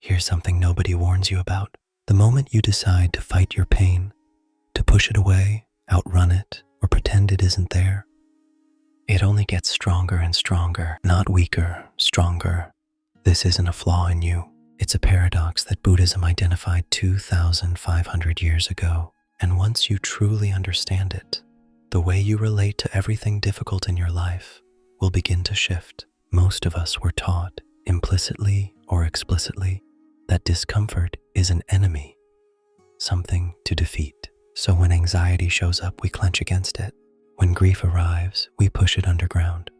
Here's something nobody warns you about. The moment you decide to fight your pain, to push it away, outrun it, or pretend it isn't there, it only gets stronger and stronger, not weaker, stronger. This isn't a flaw in you. It's a paradox that Buddhism identified 2,500 years ago. And once you truly understand it, the way you relate to everything difficult in your life will begin to shift. Most of us were taught, implicitly or explicitly, that discomfort is an enemy, something to defeat. So when anxiety shows up, we clench against it. When grief arrives, we push it underground.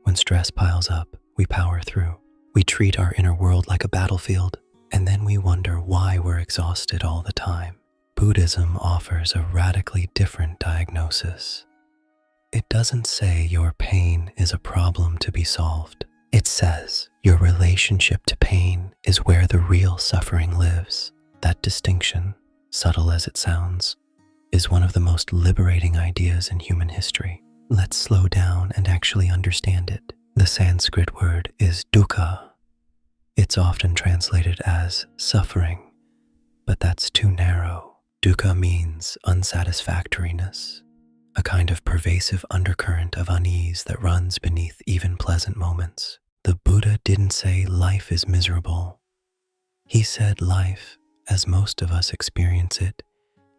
When stress piles up, we power through. We treat our inner world like a battlefield, and then we wonder why we're exhausted all the time. Buddhism offers a radically different diagnosis. It doesn't say your pain is a problem to be solved. It says your relationship to pain is where the real suffering lives. That distinction, subtle as it sounds, is one of the most liberating ideas in human history. Let's slow down and actually understand it. The Sanskrit word is dukkha. It's often translated as suffering, but that's too narrow. Dukkha means unsatisfactoriness, a kind of pervasive undercurrent of unease that runs beneath even pleasant moments. The Buddha didn't say life is miserable. He said life, as most of us experience it,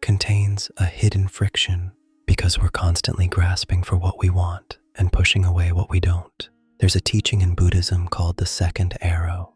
contains a hidden friction because we're constantly grasping for what we want and pushing away what we don't. There's a teaching in Buddhism called the second arrow.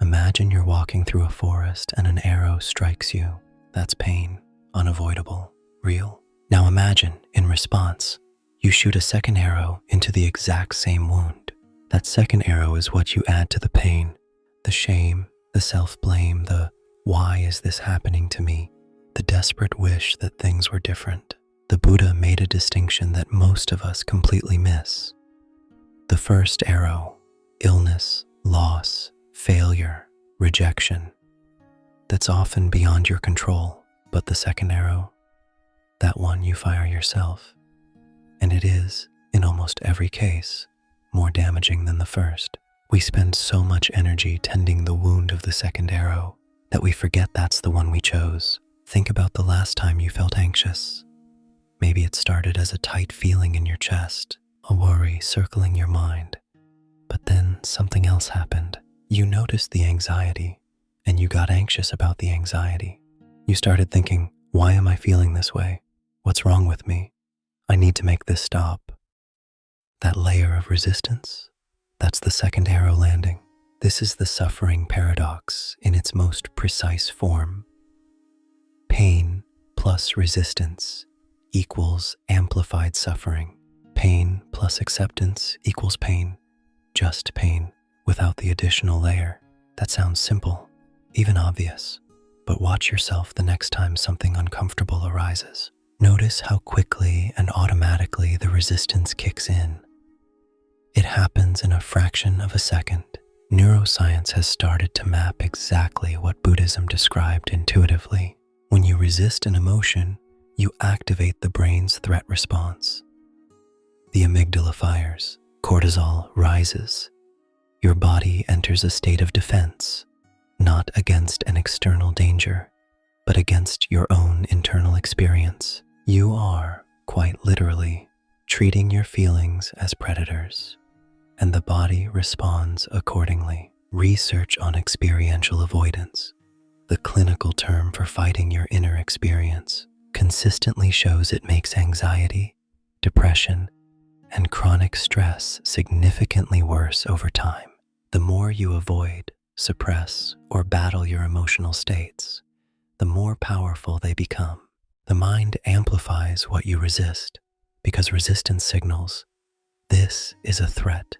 Imagine you're walking through a forest and an arrow strikes you. That's pain, unavoidable, real. Now imagine, in response, you shoot a second arrow into the exact same wound. That second arrow is what you add to the pain, the shame, the self-blame, the why is this happening to me, the desperate wish that things were different. The Buddha made a distinction that most of us completely miss. The first arrow, illness, loss, failure, rejection, that's often beyond your control. But the second arrow, that one you fire yourself. And it is, in almost every case, more damaging than the first. We spend so much energy tending the wound of the second arrow that we forget that's the one we chose. Think about the last time you felt anxious. Maybe it started as a tight feeling in your chest, a worry circling your mind. But then something else happened. You noticed the anxiety, and you got anxious about the anxiety. You started thinking, why am I feeling this way? What's wrong with me? I need to make this stop. That layer of resistance, that's the second arrow landing. This is the suffering paradox in its most precise form. Pain plus resistance equals amplified suffering. Pain plus acceptance equals pain, just pain, without the additional layer. That sounds simple, even obvious. But watch yourself the next time something uncomfortable arises. Notice how quickly and automatically the resistance kicks in. It happens in a fraction of a second. Neuroscience has started to map exactly what Buddhism described intuitively. When you resist an emotion, you activate the brain's threat response. The amygdala fires, cortisol rises. Your body enters a state of defense, not against an external danger, but against your own internal experience. You are, quite literally, treating your feelings as predators, and the body responds accordingly. Research on experiential avoidance, the clinical term for fighting your inner experience, consistently shows it makes anxiety, depression, and chronic stress significantly worse over time. The more you avoid, suppress, or battle your emotional states, the more powerful they become. The mind amplifies what you resist because resistance signals, this is a threat.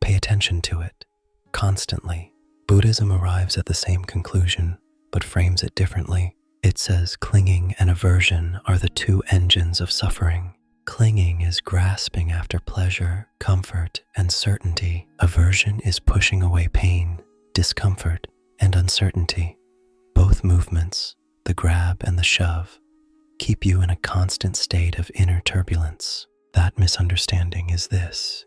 Pay attention to it, constantly. Buddhism arrives at the same conclusion, but frames it differently. It says clinging and aversion are the two engines of suffering. Clinging is grasping after pleasure, comfort, and certainty. Aversion is pushing away pain, discomfort, and uncertainty. Both movements, the grab and the shove, keep you in a constant state of inner turbulence. That misunderstanding is this: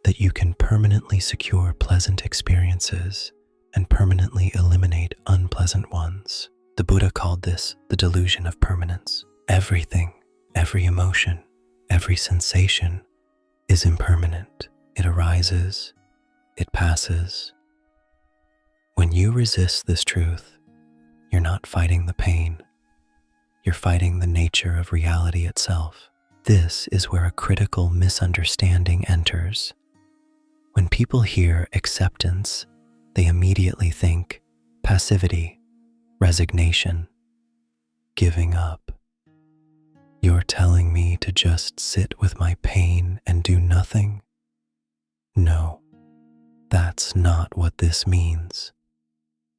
that you can permanently secure pleasant experiences and permanently eliminate unpleasant ones. The Buddha called this the delusion of permanence. Everything, every emotion, every sensation is impermanent. It arises, it passes. When you resist this truth, you're not fighting the pain. You're fighting the nature of reality itself. This is where a critical misunderstanding enters. When people hear acceptance, they immediately think passivity, resignation, giving up. You're telling me to just sit with my pain and do nothing? No, that's not what this means.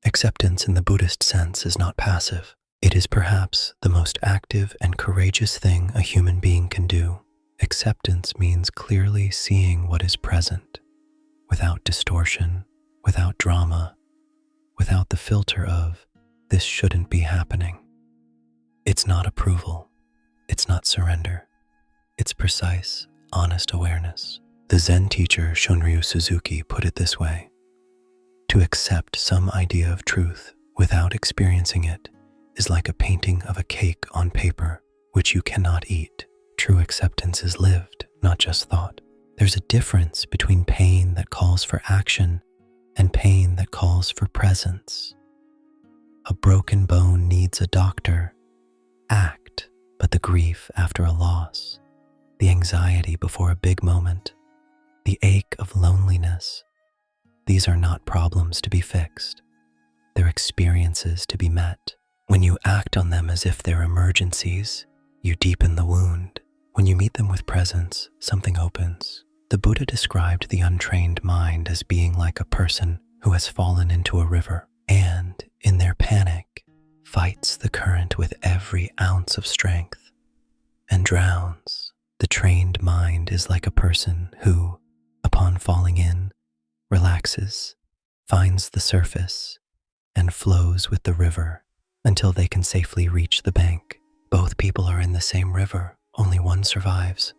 Acceptance in the Buddhist sense is not passive. It is perhaps the most active and courageous thing a human being can do. Acceptance means clearly seeing what is present, without distortion, without drama, without the filter of, this shouldn't be happening. It's not approval. It's not surrender. It's precise, honest awareness. The Zen teacher Shunryu Suzuki put it this way: to accept some idea of truth without experiencing it is like a painting of a cake on paper which you cannot eat. True acceptance is lived, not just thought. There's a difference between pain that calls for action and pain that calls for presence. A broken bone needs a doctor. Act, but the grief after a loss, the anxiety before a big moment, the ache of loneliness, these are not problems to be fixed. They're experiences to be met. When you act on them as if they're emergencies, you deepen the wound. When you meet them with presence, something opens. The Buddha described the untrained mind as being like a person who has fallen into a river and, in their panic, fights the current with every ounce of strength and drowns. The trained mind is like a person who, upon falling in, relaxes, finds the surface, and flows with the river until they can safely reach the bank. Both people are in the same river, only one survives.